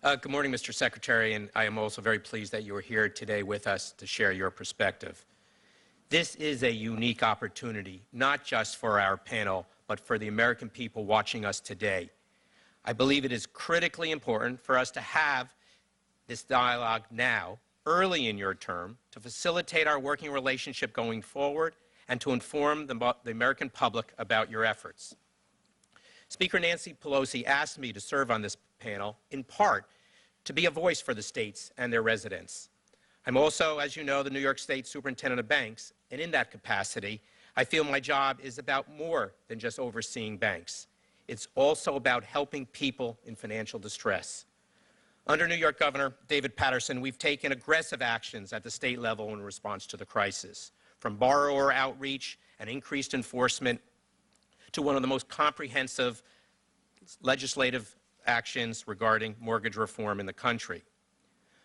Good morning, Mr. Secretary, and I am also very pleased that you are here today with us to share your perspective. This is a unique opportunity, not just for our panel, but for the American people watching us today. I believe it is critically important for us to have this dialogue now, early in your term, to facilitate our working relationship going forward and to inform the American public about your efforts. Speaker Nancy Pelosi asked me to serve on this panel, in part, to be a voice for the states and their residents. I'm also, as you know, the New York State Superintendent of Banks, and in that capacity, I feel my job is about more than just overseeing banks. It's also about helping people in financial distress. Under New York Governor David Paterson, we've taken aggressive actions at the state level in response to the crisis, from borrower outreach and increased enforcement to one of the most comprehensive legislative actions regarding mortgage reform in the country.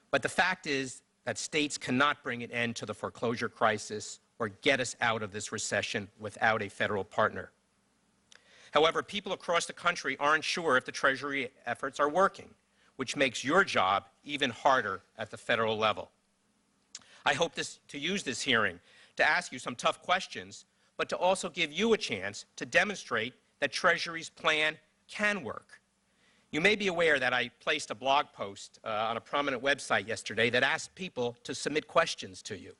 But the fact is that states cannot bring an end to the foreclosure crisis or get us out of this recession without a federal partner. However, people across the country aren't sure if the Treasury efforts are working, which makes your job even harder at the federal level. I hope to use this hearing to ask you some tough questions, but to also give you a chance to demonstrate that Treasury's plan can work. You may be aware that I placed a blog post on a prominent website yesterday that asked people to submit questions to you.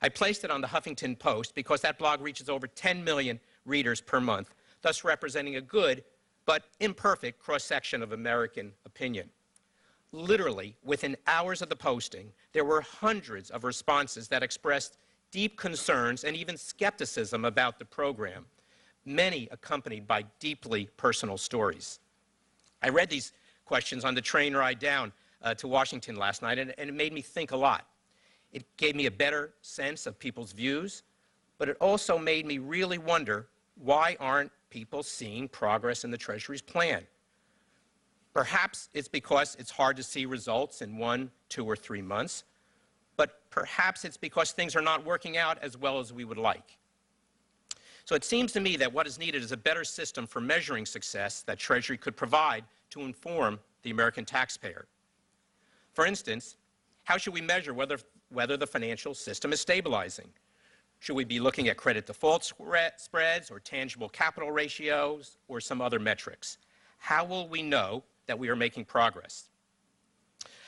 I placed it on the Huffington Post because that blog reaches over 10 million readers per month, thus representing a good but imperfect cross-section of American opinion. Literally, within hours of the posting, there were hundreds of responses that expressed deep concerns and even skepticism about the program, many accompanied by deeply personal stories. I read these questions on the train ride down to Washington last night, and it made me think a lot. It gave me a better sense of people's views, but it also made me really wonder, why aren't people seeing progress in the Treasury's plan? Perhaps it's because it's hard to see results in 1, 2, or 3 months, but perhaps it's because things are not working out as well as we would like. So it seems to me that what is needed is a better system for measuring success that Treasury could provide to inform the American taxpayer. For instance, how should we measure whether the financial system is stabilizing? Should we be looking at credit default spreads or tangible capital ratios or some other metrics? How will we know that we are making progress?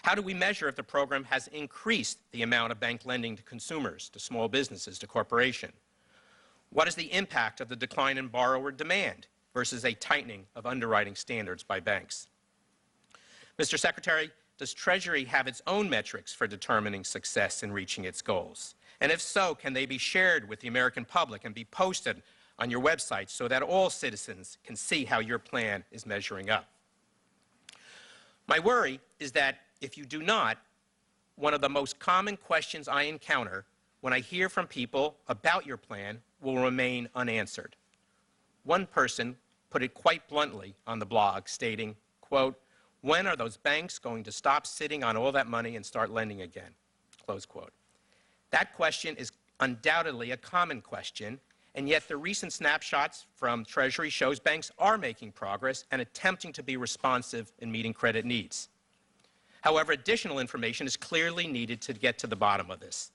How do we measure if the program has increased the amount of bank lending to consumers, to small businesses, to corporations? What is the impact of the decline in borrower demand versus a tightening of underwriting standards by banks? Mr. Secretary, does Treasury have its own metrics for determining success in reaching its goals? And if so, can they be shared with the American public and be posted on your website so that all citizens can see how your plan is measuring up? My worry is that if you do not, one of the most common questions I encounter when I hear from people about your plan will remain unanswered. One person put it quite bluntly on the blog, stating, quote, "When are those banks going to stop sitting on all that money and start lending again?" Close quote. That question is undoubtedly a common question, and yet the recent snapshots from Treasury shows banks are making progress and attempting to be responsive in meeting credit needs. However, additional information is clearly needed to get to the bottom of this.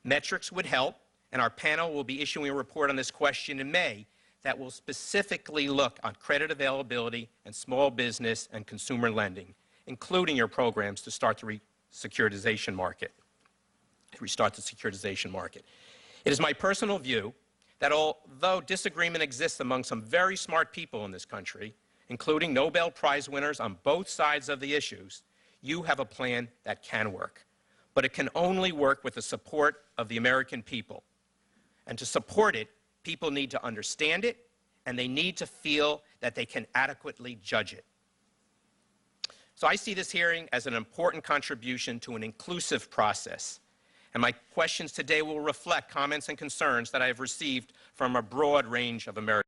Metrics would help, and our panel will be issuing a report on this question in May that will specifically look on credit availability and small business and consumer lending, including your programs to start the securitization market. Restart the securitization market. It is my personal view that although disagreement exists among some very smart people in this country, including Nobel Prize winners on both sides of the issues, you have a plan that can work. But it can only work with the support of the American people. And to support it, people need to understand it, and they need to feel that they can adequately judge it. So I see this hearing as an important contribution to an inclusive process. And my questions today will reflect comments and concerns that I have received from a broad range of Americans.